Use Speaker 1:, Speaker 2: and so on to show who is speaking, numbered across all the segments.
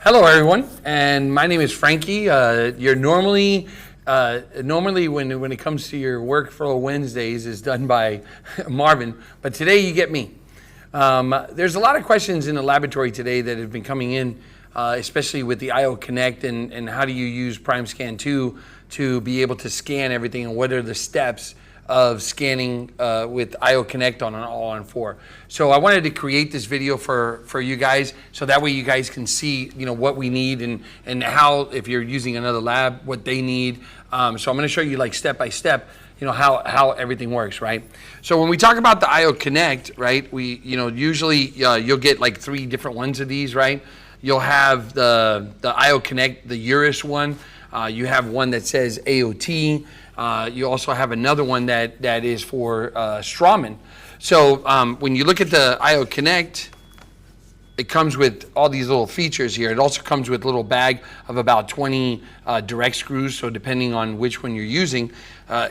Speaker 1: Hello, everyone, and my name is Frankie. You're normally when it comes to your workflow Wednesdays is done by Marvin, but today you get me. There's a lot of questions in the laboratory today that have been coming in, especially with the ioConnect and how do you use Primescan 2 to be able to scan everything, and what are the steps of scanning with ioConnect on an all-on-4. So I wanted to create this video for you guys, so that way you guys can see, what we need and how, if you're using another lab, what they need. So I'm going to show you like step by step, how everything works, right? So when we talk about the ioConnect, right, we usually you'll get like 3 different ones of these, right? You'll have the ioConnect, the Urus one. You have one that says AOT. You also have another one that is for Strawman. So when you look at the ioConnect, it comes with all these little features here. It also comes with a little bag of about 20 direct screws. So depending on which one you're using,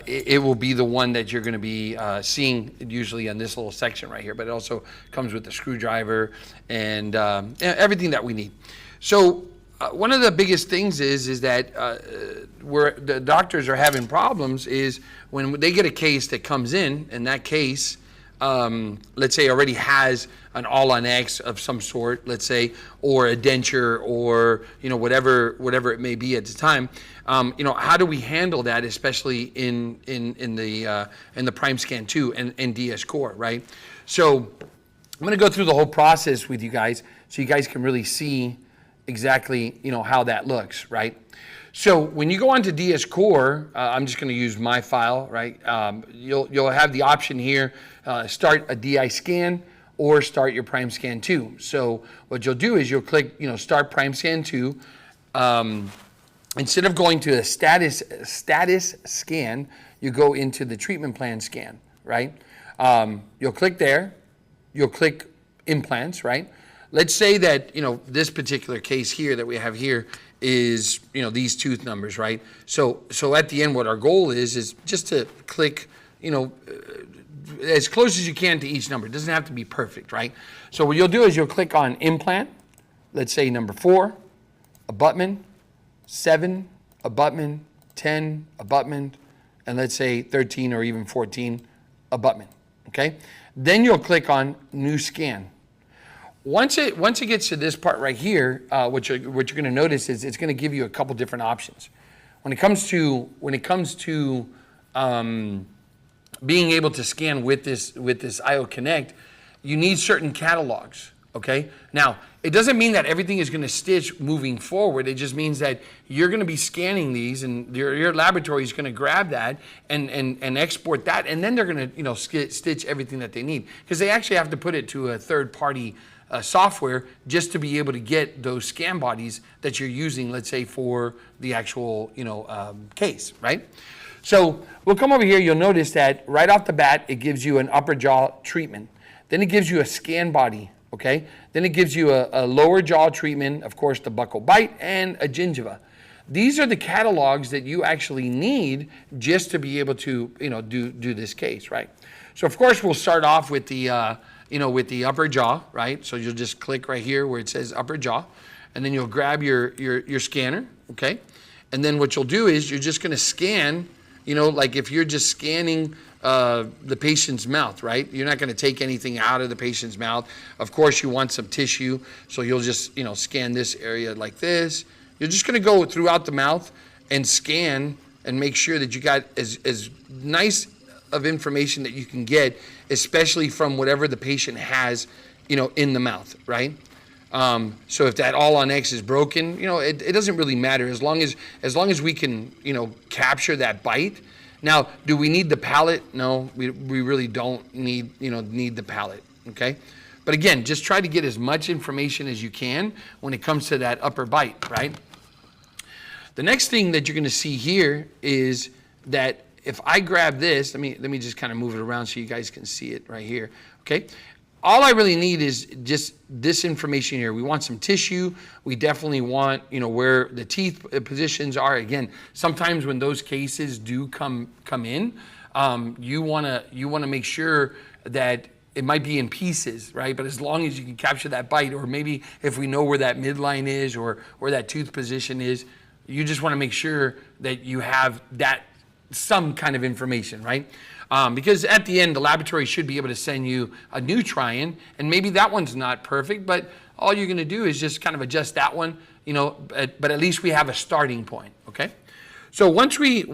Speaker 1: it will be the one that you're going to be seeing usually in this little section right here. But it also comes with the screwdriver and everything that we need. So one of the biggest things is that where the doctors are having problems is when they get a case that comes in, and that case, let's say, already has an all-on-X of some sort, let's say, or a denture, or whatever it may be at the time. How do we handle that, especially in the Primescan 2 and DS Core, right? So I'm going to go through the whole process with you guys, so you guys can really see exactly how that looks, right? So when you go onto DS Core, I'm just going to use my file, right? You'll have the option here, start a DI scan or start your Primescan 2. So what you'll do is you'll click start Primescan 2. Instead of going to a status scan, you go into the treatment plan scan, right? You'll click there. You'll click implants, right? Let's say that, this particular case here that we have here is, these tooth numbers, right? So at the end, what our goal is just to click, as close as you can to each number. It doesn't have to be perfect, right? So what you'll do is you'll click on implant, let's say number 4, abutment, 7, abutment, 10, abutment, and let's say 13 or even 14, abutment, okay? Then you'll click on new scan. Once it gets to this part right here, what you're going to notice is it's going to give you a couple different options. When it comes to being able to scan with this ioConnect, you need certain catalogs. Okay. Now it doesn't mean that everything is going to stitch moving forward. It just means that you're going to be scanning these, and your laboratory is going to grab that and export that, and then they're going to stitch everything that they need, because they actually have to put it to a third-party software just to be able to get those scan bodies that you're using, let's say, for the actual case, right? So we'll come over here. You'll notice that right off the bat it gives you an upper jaw treatment. Then it gives you a scan body, okay? Then it gives you a lower jaw treatment, of course, the buccal bite, and a gingiva. These are the catalogs that you actually need just to be able to do this case, right? So of course we'll start off with the with the upper jaw, right? So you'll just click right here where it says upper jaw, and then you'll grab your scanner, okay? And then what you'll do is you're just going to scan, like if you're just scanning the patient's mouth, right? You're not going to take anything out of the patient's mouth. Of course, you want some tissue, so you'll just scan this area like this. You're just going to go throughout the mouth and scan and make sure that you got as nice of information that you can get, especially from whatever the patient has, in the mouth, right? So if that all-on-X is broken, it doesn't really matter as long as we can, capture that bite. Now, do we need the palate? No, we really don't need the palate, okay? But again, just try to get as much information as you can when it comes to that upper bite, right? The next thing that you're going to see here is that if I grab this, let me just kind of move it around so you guys can see it right here, okay? All I really need is just this information here. We want some tissue. We definitely want, where the teeth positions are. Again, sometimes when those cases do come in, you wanna make sure that it might be in pieces, right? But as long as you can capture that bite, or maybe if we know where that midline is or where that tooth position is, you just want to make sure that you have that some kind of information, right? Because at the end, the laboratory should be able to send you a new try-in, and maybe that one's not perfect, but all you're going to do is just kind of adjust that one, but at least we have a starting point, okay? So once we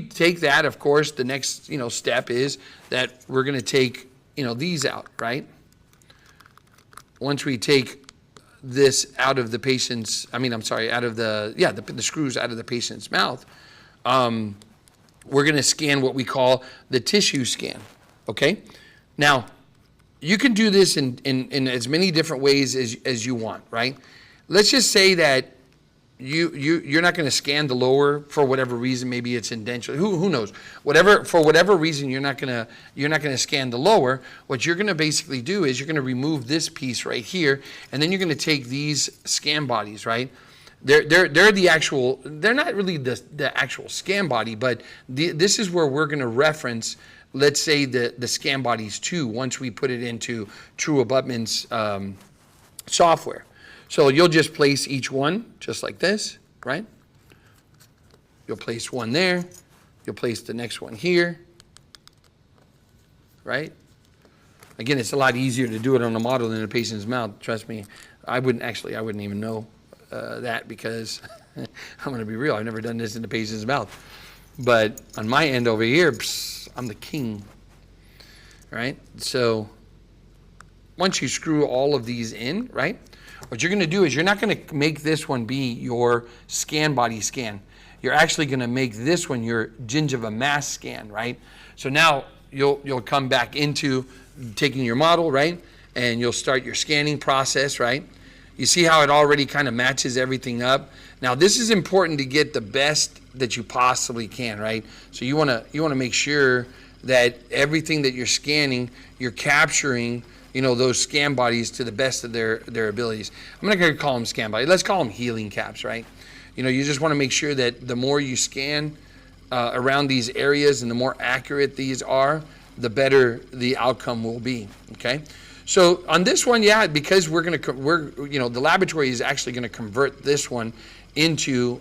Speaker 1: take that, of course, the next step is that we're going to take these out, right? Once we take this out of the patient's, out of the screws out of the patient's mouth, we're going to scan what we call the tissue scan, okay? Now, you can do this in as many different ways as you want, right? Let's just say that you're not going to scan the lower for whatever reason. Maybe it's indenture. Who knows? For whatever reason, you're not going to scan the lower. What you're going to basically do is you're going to remove this piece right here, and then you're going to take these scan bodies, right? They're the actual. They're not really the actual scan body, but this is where we're going to reference. Let's say the scan bodies too. Once we put it into TruAbutment's software. So you'll just place each one just like this, right? You'll place one there. You'll place the next one here, right? Again, it's a lot easier to do it on a model than a patient's mouth. Trust me, I wouldn't even know that because I'm going to be real. I've never done this in the patient's mouth. But on my end over here, I'm the king, right? So once you screw all of these in, right? What you're going to do is you're not going to make this one be your scan body scan. You're actually going to make this one your gingiva mass scan, right? So now you'll come back into taking your model, right? And you'll start your scanning process, right? You see how it already kind of matches everything up. Now this is important to get the best that you possibly can, right? So you want to make sure that everything that you're scanning, you're capturing those scan bodies to the best of their abilities. I'm not going to call them scan bodies. Let's call them healing caps, right? You just want to make sure that the more you scan around these areas and the more accurate these are, the better the outcome will be, okay? So on this one, yeah, because the laboratory is actually going to convert this one into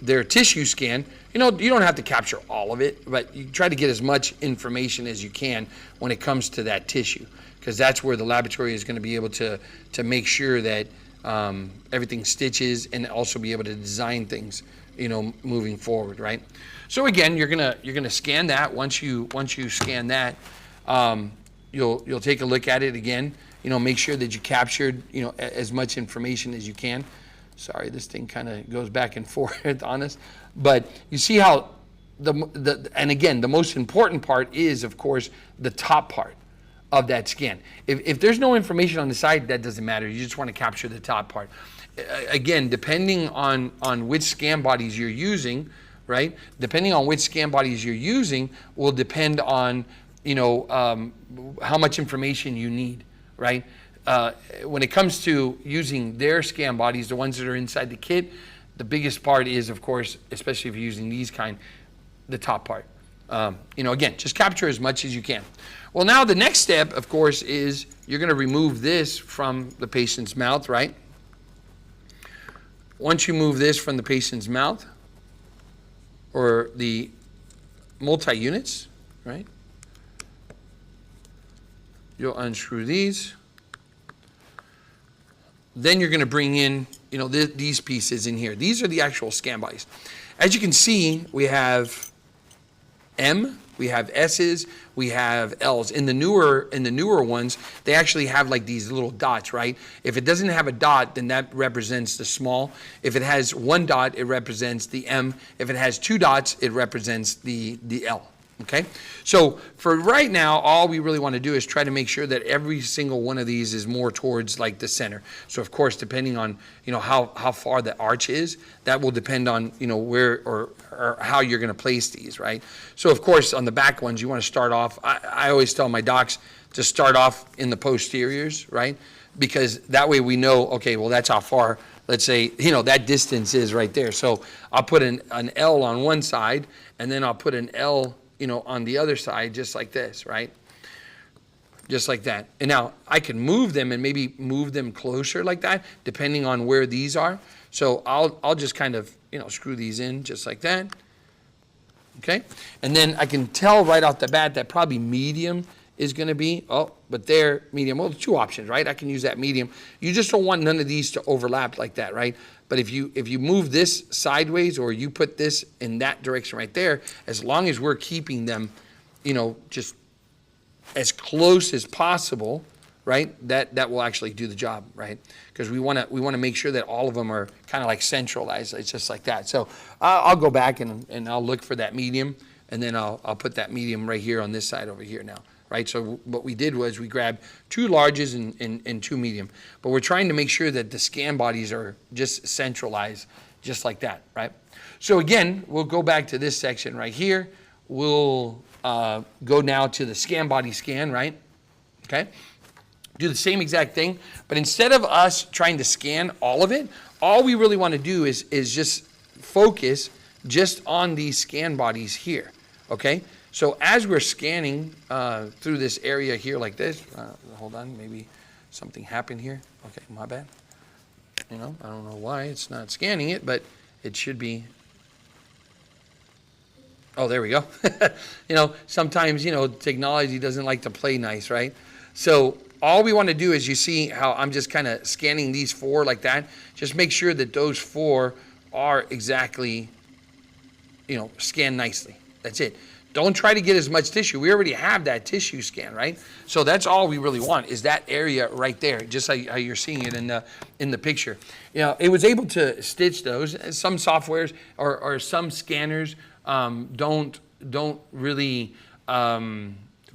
Speaker 1: their tissue scan. You don't have to capture all of it, but you try to get as much information as you can when it comes to that tissue, because that's where the laboratory is going to be able to make sure that everything stitches and also be able to design things, moving forward, right? So again, you're gonna scan that. Once you scan that, you'll take a look at it again. Make sure that you captured as much information as you can. Sorry, this thing kind of goes back and forth on us, but you see how and again, the most important part is, of course, the top part of that scan. If there's no information on the side, that doesn't matter. You just want to capture the top part. Again, depending on which scan bodies you're using, right? Depending on which scan bodies you're using will depend on how much information you need, right? When it comes to using their scan bodies, the ones that are inside the kit, the biggest part is, of course, especially if you're using these kind, the top part. Again, just capture as much as you can. Well, now the next step, of course, is you're going to remove this from the patient's mouth, right? Once you move this from the patient's mouth, or the multi-units, right? You'll unscrew these. Then you're going to bring in, these pieces in here. These are the actual scan bodies. As you can see, we have M, we have S's, we have L's. In the newer ones, they actually have like these little dots, right? If it doesn't have a dot, then that represents the small. If it has one dot, it represents the M. If it has two dots, it represents the L. Okay, so for right now, all we really want to do is try to make sure that every single one of these is more towards like the center. So of course, depending on how far the arch is, that will depend on where or how you're going to place these, right? So of course, on the back ones, you want to start off. I always tell my docs to start off in the posteriors, right? Because that way we know, okay, well that's how far. Let's say that distance is right there. So I'll put an L on one side, and then I'll put an L on the other side, just like this, right? just like that. And now I can move them and maybe move them closer like that, depending on where these are. So I'll just kind of, screw these in just like that. Okay, and then I can tell right off the bat that probably medium is going to be, but there, medium. Well, two options, right? I can use that medium. You just don't want none of these to overlap like that, right? But if you move this sideways or you put this in that direction right there, as long as we're keeping them, just as close as possible, right? That will actually do the job, right? Because we want to make sure that all of them are kind of like centralized. It's just like that. So I'll go back and I'll look for that medium, and then I'll put that medium right here on this side over here now, right? So what we did was we grabbed two larges and two medium, but we're trying to make sure that the scan bodies are just centralized, just like that, right? So again, we'll go back to this section right here. We'll go now to the scan body scan, right? Okay. Do the same exact thing, but instead of us trying to scan all of it, all we really want to do is just focus just on these scan bodies here, okay? So as we're scanning through this area here like this, hold on, maybe something happened here. Okay, my bad. I don't know why it's not scanning it, but it should be. Oh, there we go. Sometimes, technology doesn't like to play nice, right? So all we want to do is, you see how I'm just kind of scanning these four like that. Just make sure that those four are exactly, scanned nicely. That's it. Don't try to get as much tissue. We already have that tissue scan, right? So that's all we really want, is that area right there, just how you're seeing it in the picture. It was able to stitch those. Some softwares or some scanners don't really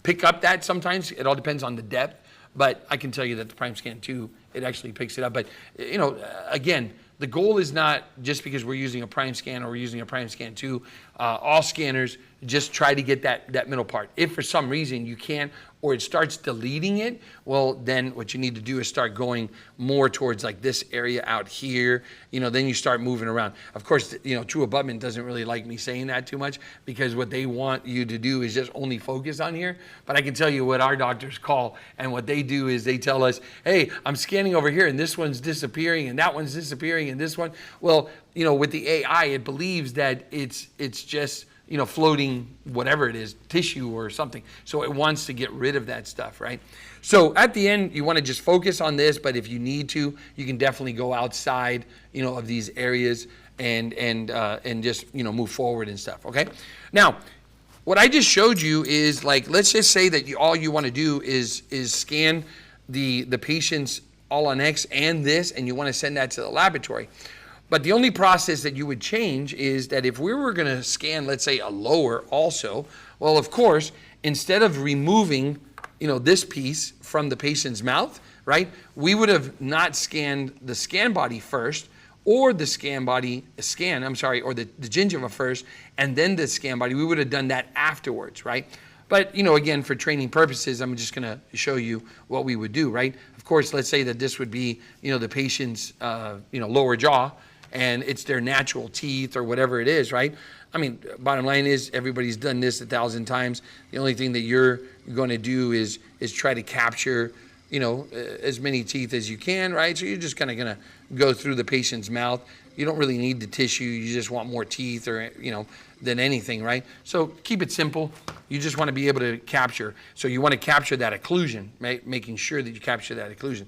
Speaker 1: pick up that sometimes. It all depends on the depth. But I can tell you that the Primescan 2, it actually picks it up. But, again, the goal is not just because we're using a Primescan or we're using a Primescan 2. All scanners just try to get that middle part. If for some reason you can't, or it starts deleting it, well, then what you need to do is start going more towards like this area out here. Then you start moving around. Of course, TruAbutment doesn't really like me saying that too much, because what they want you to do is just only focus on here. But I can tell you what our doctors call, and what they do is they tell us, hey, I'm scanning over here and this one's disappearing and that one's disappearing and this one. Well, with the AI, it believes that it's just, floating, whatever it is, tissue or something. So it wants to get rid of that stuff, right? So at the end, you want to just focus on this, but if you need to, you can definitely go outside, of these areas and just, move forward and stuff, okay? Now, what I just showed you is, like, let's just say that all you want to do is scan the patient's all on X and this, and you want to send that to the laboratory. But the only process that you would change is that if we were going to scan, let's say, a lower also, well, of course, instead of removing, this piece from the patient's mouth, right, we would have not scanned the scan body first, or the or the gingiva first, and then the scan body. We would have done that afterwards, right? But, again, for training purposes, I'm just going to show you what we would do, right? Of course, let's say that this would be, the patient's, lower jaw, and it's their natural teeth or whatever it is, right? I mean, bottom line is, everybody's done this 1,000 times. The only thing that you're going to do is try to capture, as many teeth as you can, right? So you're just kind of going to go through the patient's mouth. You don't really need the tissue. You just want more teeth or, than anything, right? So keep it simple. You just want to be able to capture. So you want to capture that occlusion, right? Making sure that you capture that occlusion.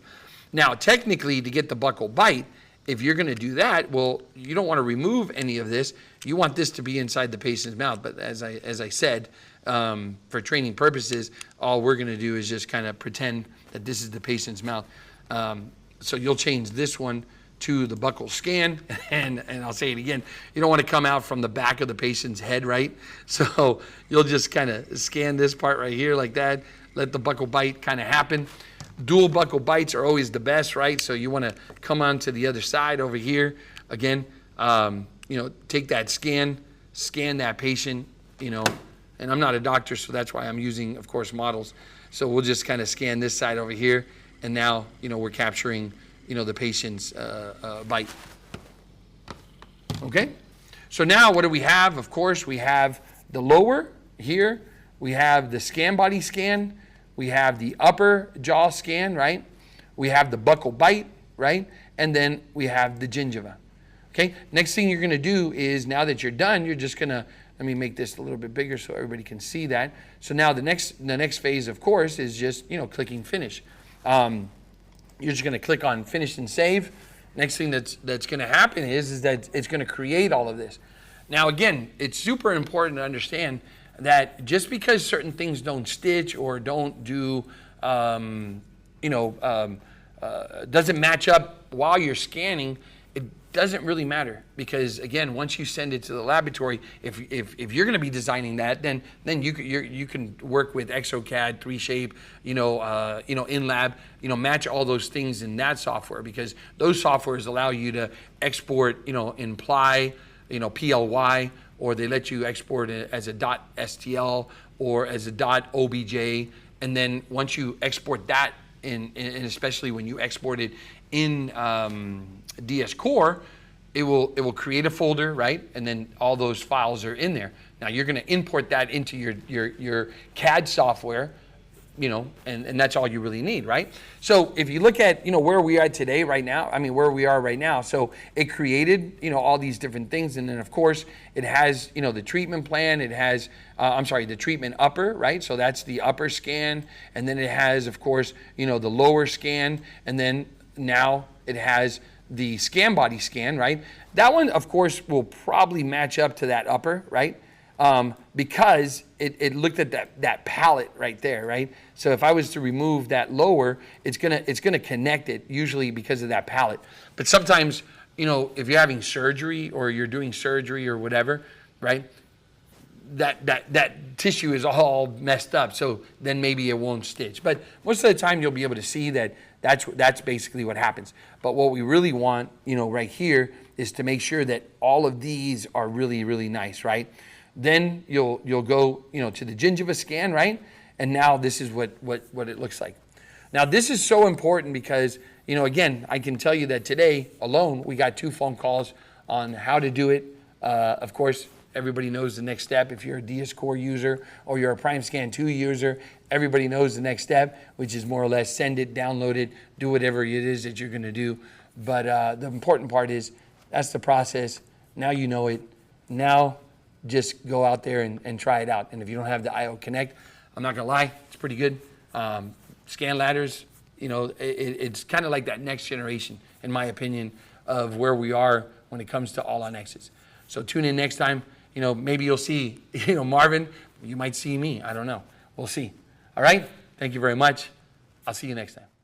Speaker 1: Now, technically, to get the buccal bite, if you're going to do that, well, you don't want to remove any of this. You want this to be inside the patient's mouth. But as I said, for training purposes, all we're going to do is just kind of pretend that this is the patient's mouth. So you'll change this one to the buccal scan, and I'll say it again, you don't want to come out from the back of the patient's head, right? So you'll just kind of scan this part right here like that, let the buccal bite kind of happen. Dual buccal bites are always the best, right? So you want to come on to the other side over here. Again, take that scan that patient, and I'm not a doctor, so that's why I'm using, of course, models. So we'll just kind of scan this side over here, and now, we're capturing, the patient's bite. Okay? So now what do we have? Of course, we have the lower here. We have the scan body scan. we have the upper jaw scan, right? We have the buccal bite, right? And then we have the gingiva. Okay, next thing you're gonna do is, now that you're done, you're just gonna, let me make this a little bit bigger so everybody can see that. So now the next phase, of course, is just, you know, clicking finish. You're just gonna click on finish and save. Next thing that's gonna happen is that it's gonna create all of this. Now again, it's super important to understand that just because certain things don't stitch or don't do, doesn't match up while you're scanning, it doesn't really matter, because again, once you send it to the laboratory, if you're going to be designing that, then you can work with ExoCAD, 3Shape, InLab, match all those things in that software, because those softwares allow you to export, in Ply, PLY, or they let you export it as a .stl or as a .obj, and then once you export that and especially when you export it in DS Core, it will create a folder, right? And then all those files are in there. Now you're going to import that into your CAD software, and that's all you really need, right? So if you look at, where we are today, right now, where we are right now, so it created, all these different things. And then of course it has, the treatment plan, it has, the treatment upper, right? So that's the upper scan. And then it has, of course, the lower scan. And then now it has the scan body scan, right? That one, of course, will probably match up to that upper, right? Because it looked at that palette right there, right? So if I was to remove that lower, it's gonna connect it, usually because of that palette. But sometimes, if you're having surgery or you're doing surgery or whatever, right? That tissue is all messed up, so then maybe it won't stitch. But most of the time you'll be able to see that's basically what happens. But what we really want, right here, is to make sure that all of these are really, really nice, right? Then you'll go, to the gingiva scan, right? And now this is what it looks like. Now this is so important because, again, I can tell you that today alone, we got 2 phone calls on how to do it. Of course, everybody knows the next step. If you're a DS Core user or you're a Primescan 2 user, everybody knows the next step, which is more or less send it, download it, do whatever it is that you're gonna do. But the important part is, that's the process. Now you know it. Now just go out there and try it out. And if you don't have the ioConnect, I'm not gonna lie, it's pretty good. Scan ladders, it's kind of like that next generation, in my opinion, of where we are when it comes to all on X's. So tune in next time. Maybe you'll see, Marvin, you might see me, I don't know. We'll see. All right, thank you very much. I'll see you next time.